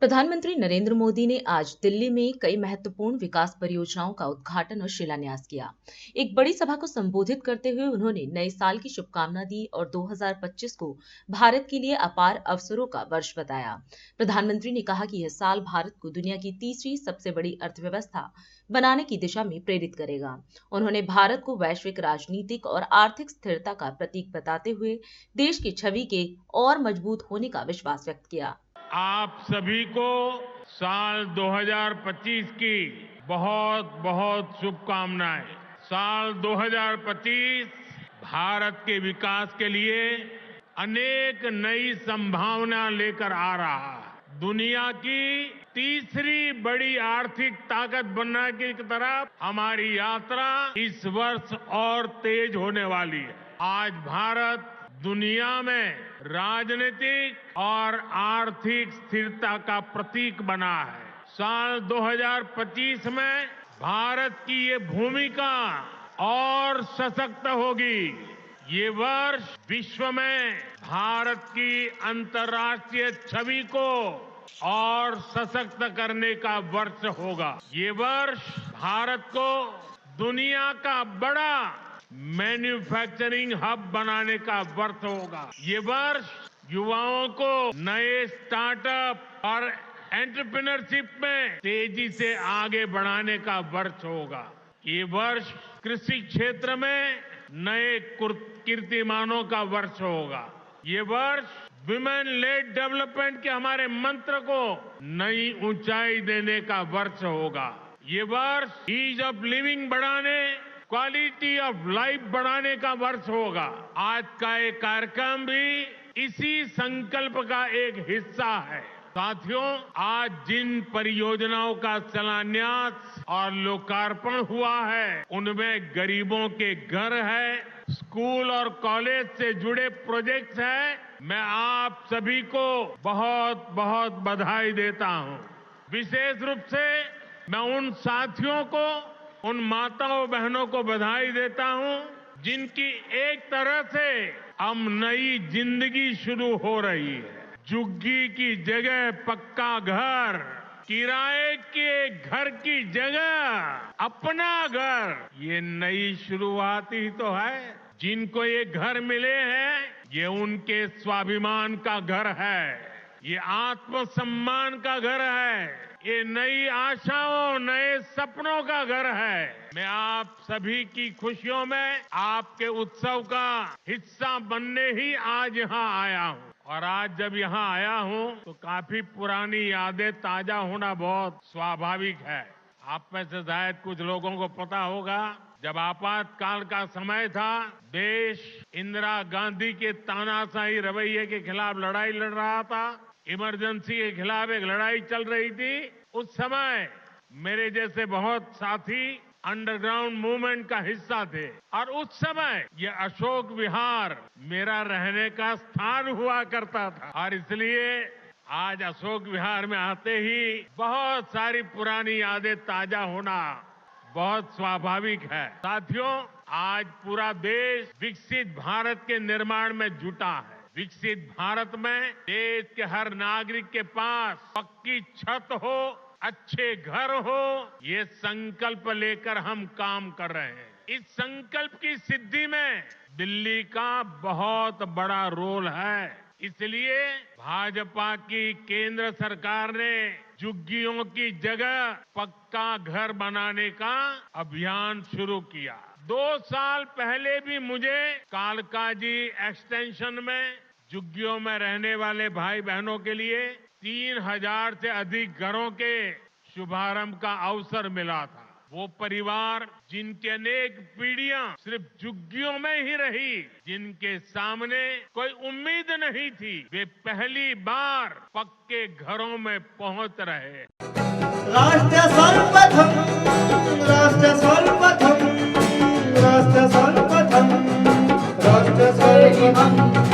प्रधानमंत्री नरेंद्र मोदी ने आज दिल्ली में कई महत्वपूर्ण विकास परियोजनाओं का उद्घाटन और शिलान्यास किया। एक बड़ी सभा को संबोधित करते हुए उन्होंने नए साल की शुभकामना दी और 2025 को भारत के लिए अपार अवसरों का वर्ष बताया। प्रधानमंत्री ने कहा कि यह साल भारत को दुनिया की तीसरी सबसे बड़ी अर्थव्यवस्था बनाने की दिशा में प्रेरित करेगा। उन्होंने भारत को वैश्विक राजनीतिक और आर्थिक स्थिरता का प्रतीक बताते हुए देश की छवि के और मजबूत होने का विश्वास व्यक्त किया। आप सभी को साल 2025 की बहुत बहुत शुभकामनाएं। साल 2025 भारत के विकास के लिए अनेक नई संभावना लेकर आ रहा है। दुनिया की तीसरी बड़ी आर्थिक ताकत बनने की तरफ हमारी यात्रा इस वर्ष और तेज होने वाली है। आज भारत दुनिया में राजनीतिक और आर्थिक स्थिरता का प्रतीक बना है। साल 2025 में भारत की ये भूमिका और सशक्त होगी। ये वर्ष विश्व में भारत की अंतर्राष्ट्रीय छवि को और सशक्त करने का वर्ष होगा। ये वर्ष भारत को दुनिया का बड़ा मैन्युफैक्चरिंग हब बनाने का वर्ष होगा। ये वर्ष युवाओं को नए स्टार्टअप और एंटरप्रेन्योरशिप में तेजी से आगे बढ़ाने का वर्ष होगा। ये वर्ष कृषि क्षेत्र में नए कीर्तिमानों का वर्ष होगा। ये वर्ष विमेन लेड डेवलपमेंट के हमारे मंत्र को नई ऊंचाई देने का वर्ष होगा। ये वर्ष ईज ऑफ लिविंग बढ़ाने, क्वालिटी ऑफ लाइफ बढ़ाने का वर्ष होगा। आज का ये कार्यक्रम भी इसी संकल्प का एक हिस्सा है। साथियों, आज जिन परियोजनाओं का शिलान्यास और लोकार्पण हुआ है, उनमें गरीबों के घर है, स्कूल और कॉलेज से जुड़े प्रोजेक्ट्स हैं। मैं आप सभी को बहुत बहुत बधाई देता हूं। विशेष रूप से मैं उन साथियों को, उन माताओं बहनों को बधाई देता हूं जिनकी एक तरह से अब नई जिंदगी शुरू हो रही है। झुग्गी की जगह पक्का घर, किराए के घर की जगह अपना घर, ये नई शुरुआत ही तो है। जिनको ये घर मिले हैं, ये उनके स्वाभिमान का घर है, ये आत्मसम्मान का घर है, ये नई आशाओं, नए सपनों का घर है। मैं आप सभी की खुशियों में, आपके उत्सव का हिस्सा बनने ही आज यहाँ आया हूँ। और आज जब यहाँ आया हूँ तो काफी पुरानी यादें ताजा होना बहुत स्वाभाविक है। आप में से शायद कुछ लोगों को पता होगा, जब आपातकाल का समय था, देश इंदिरा गांधी के तानाशाही रवैये के खिलाफ लड़ाई लड़ रहा था। इमरजेंसी के खिलाफ एक लड़ाई चल रही थी। उस समय मेरे जैसे बहुत साथी अंडरग्राउंड मूवमेंट का हिस्सा थे और उस समय ये अशोक विहार मेरा रहने का स्थान हुआ करता था। और इसलिए आज अशोक विहार में आते ही बहुत सारी पुरानी यादें ताजा होना बहुत स्वाभाविक है। साथियों, आज पूरा देश विकसित भारत के निर्माण में जुटा है। विकसित भारत में देश के हर नागरिक के पास पक्की छत हो, अच्छे घर हो, ये संकल्प लेकर हम काम कर रहे हैं। इस संकल्प की सिद्धि में दिल्ली का बहुत बड़ा रोल है। इसलिए भाजपा की केंद्र सरकार ने झुग्गियों की जगह पक्का घर बनाने का अभियान शुरू किया। 2 साल पहले भी मुझे कालकाजी एक्सटेंशन में झुग्गियों में रहने वाले भाई बहनों के लिए 3000 से अधिक घरों के शुभारंभ का अवसर मिला था। वो परिवार जिनके अनेक पीढ़ियां सिर्फ झुग्गियों में ही रही, जिनके सामने कोई उम्मीद नहीं थी, वे पहली बार पक्के घरों में पहुंच रहे। राष्ट्र सर्वप्रथम, राष्ट्र सर्वप्रथम, राष्ट्र सर्वप्रथम, राष्ट्र सर्वप्रथम।